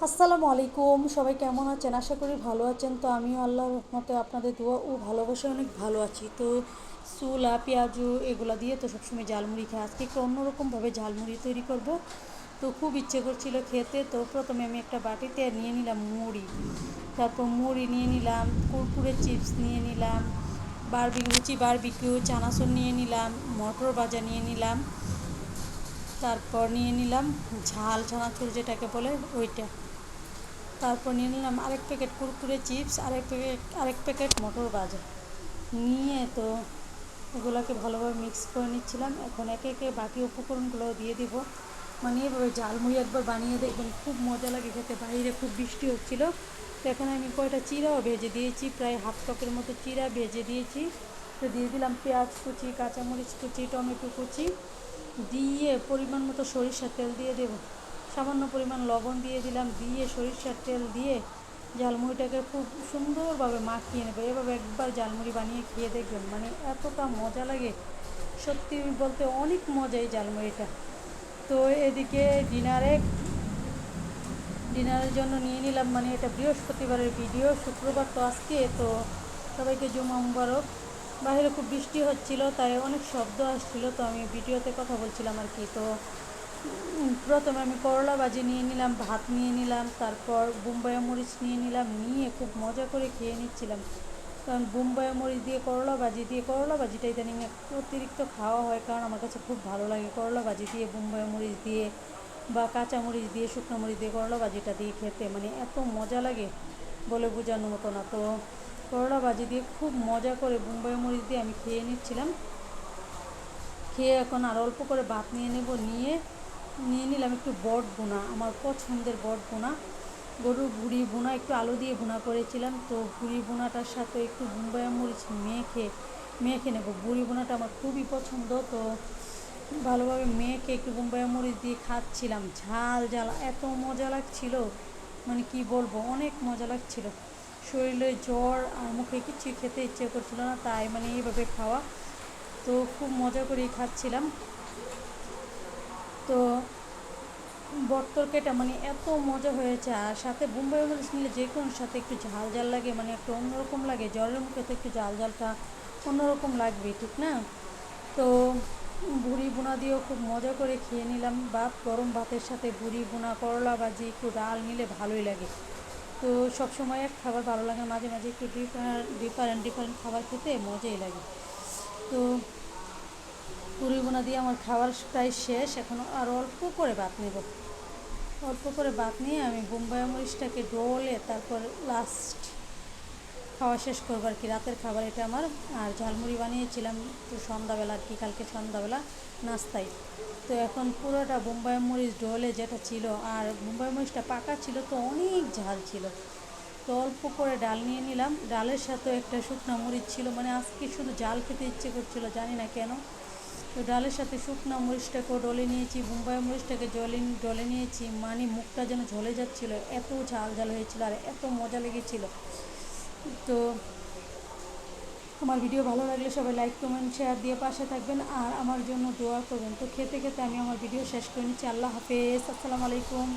আসসালামু আলাইকুম, সবাই কেমন আছেন? আশা করি ভালো আছেন। তো আমিও আল্লাহর রহমতে আপনাদের দোয়া ও ভালোবাসায় অনেক ভালো আছি। তো চুলা পেঁয়াজু এগুলো দিয়ে তো সবসময় ঝালমুড়ি খাই। আজকে একটু অন্যরকমভাবে ঝালমুড়ি তৈরি করব। তো খুব ইচ্ছে করছিল খেতে। তো প্রথমে আমি একটা বাটিতে নিয়ে নিলাম মুড়ি, তারপর মুড়ি নিয়ে নিলাম, কুরকুরে চিপস নিয়ে নিলাম, বারবিকিউ চানাচুর নিয়ে নিলাম, মটর ভাজা নিয়ে নিলাম, তারপর নিয়ে নিলাম ঝাল চানাচুর যেটাকে বলে ওইটা, তারপর নিয়ে নিলাম আরেক প্যাকেট কুরকুরে চিপস, আরেক প্যাকেট মটর ভাজা নিয়ে তো এগুলোকে ভালোভাবে মিক্স করে নিচ্ছিলাম। এখন একে একে বাকি উপকরণগুলো দিয়ে দিব। মানে এভাবে ঝালমুড়ি একবার বানিয়ে দেখবেন, খুব মজা লাগে খেতে। বাইরে খুব বৃষ্টি হচ্ছিল, তো এখানে আমি কয়টা চিড়াও ভেজে দিয়েছি, প্রায় হাফ কাপের মতো চিড়া ভেজে দিয়েছি। তো দিয়ে দিলাম পেঁয়াজ কুচি, কাঁচামরিচ কুচি, টমেটো কুচি দিয়ে পরিমাণ মতো সরিষার তেল দিয়ে দেব, সামান্য পরিমাণ লবণ দিয়ে দিলাম, দিয়ে সরিষার তেল দিয়ে ঝালমুড়িটাকে খুব সুন্দরভাবে মাখিয়ে নেবে। এভাবে একবার ঝালমুড়ি বানিয়ে খেয়ে দেখবেন, মানে এতটা মজা লাগে, সত্যি বলতে অনেক মজা এই ঝালমুড়িটা। তো এদিকে ডিনারের জন্য নিয়ে নিলাম, মানে এটা বৃহস্পতিবারের ভিডিও, শুক্রবার তো আজকে। তো সবাইকে জুমা মুবারক। বাইরে খুব বৃষ্টি হচ্ছিল, তাই অনেক শব্দ আসছিল, তো আমি ভিডিওতে কথা বলছিলাম আর কি। তো প্রথমে আমি করলা ভাজি নিয়ে নিলাম, ভাত নিয়ে নিলাম, তারপর বোম্বাই মরিচ নিয়ে নিলাম, নিয়ে খুব মজা করে খেয়ে নিচ্ছিলাম। কারণ বোম্বাই মরিচ দিয়ে করলা ভাজিটা ইদানিং একটু অতিরিক্ত খাওয়া হয়, কারণ আমার কাছে খুব ভালো লাগে করলা ভাজি দিয়ে বোম্বাই মরিচ দিয়ে বা কাঁচা মরিচ দিয়ে শুকনো মরিচ দিয়ে করলা ভাজিটা দিয়ে খেতে, মানে এত মজা লাগে বলে বোঝানোর মতো না। তো করলা ভাজি দিয়ে খুব মজা করে বোম্বাই মরিচ দিয়ে আমি খেয়ে নিচ্ছিলাম। খেয়ে এখন আর অল্প করে ভাত নিয়ে নেব, নিয়ে নিলাম একটু বট বোনা, আমার পছন্দের বট বোনা, গরুর ভুড়ি বোনা, একটু আলু দিয়ে বোনা করেছিলাম। তো ভুড়ি বোনাটার সাথে একটু বোম্বাই মরিচ মেখে নেব। ভুড়ি বোনাটা আমার খুবই পছন্দ। তো ভালোভাবে মেখে একটু বোম্বাই মরিচ দিয়ে খাচ্ছিলাম, ঝাল ঝাল এত মজা লাগছিল, মানে কি বলবো, অনেক মজা লাগছিল। শরীরে জ্বর আর মুখে কিছুই খেতে ইচ্ছে করছিল না, তাই মানে এইভাবে খাওয়া। তো খুব মজা করেই খাচ্ছিলাম। তো বট তরকারিটা মানে এত মজা হয়েছে, আর সাথে বোম্বাই মরিচ নিলে যে কোনো সাথে একটু ঝাল ঝাল লাগে, মানে একটু অন্যরকম লাগে। জ্বরের মুখে তো একটু ঝাল ঝালটা অন্যরকম লাগবে, ঠিক না? তো ভুড়ি বোনা দিয়েও খুব মজা করে খেয়ে নিলাম। গরম ভাতের সাথে ভুড়ি বোনা, করলা ভাজি, একটু ডাল নিলে ভালোই লাগে। তো সবসময় এক খাবার ভালো লাগে, মাঝে মাঝে একটু ডিফারেন্ট খাবার খেতে মজাই লাগে। তো পুরি বোনা দিয়ে আমার খাবার প্রায় শেষ, এখন আর অল্প করে ভাত নেব। অল্প করে ভাত নিয়ে আমি বোম্বাই মরিচটাকে ডলে তারপর লাস্ট খাওয়া শেষ করবো আর কি। রাতের খাবার এটা আমার। আর ঝালমুড়ি বানিয়েছিলাম তো সন্ধ্যাবেলা আর কি, কালকে সন্ধ্যাবেলা নাস্তায়। তো এখন পুরোটা বোম্বাই মরিচ ডলে যেটা ছিল, আর বোম্বাই মরিচটা পাকা ছিল তো অনেক ঝাল ছিল। তো অল্প করে ডাল নিয়ে নিলাম, ডালের সাথে একটা শুকনো মরিচ ছিল, মানে আজকে শুধু জাল খেতে ইচ্ছে করছিল, জানি না কেন। তো ডালের সাথে শুকনো মরিচটাকেও ডলে নিয়েছি, বোম্বাই মরিচটাকে ডলে নিয়েছি, মানে মুখটা যেন ঝলে যাচ্ছিলো, এত ঝাল ঝাল হয়েছিল আর এত মজা লেগেছিল। তো আমার ভিডিও ভালো লাগলে সবাই লাইক কমেন্ট শেয়ার দিয়ে পাশে থাকবেন, আর আমার জন্য দোয়া করবেন। তো খেতে খেতে আমি আমার ভিডিও শেষ করে নিচ্ছি। আল্লাহ হাফেজ, আসসালামু আলাইকুম।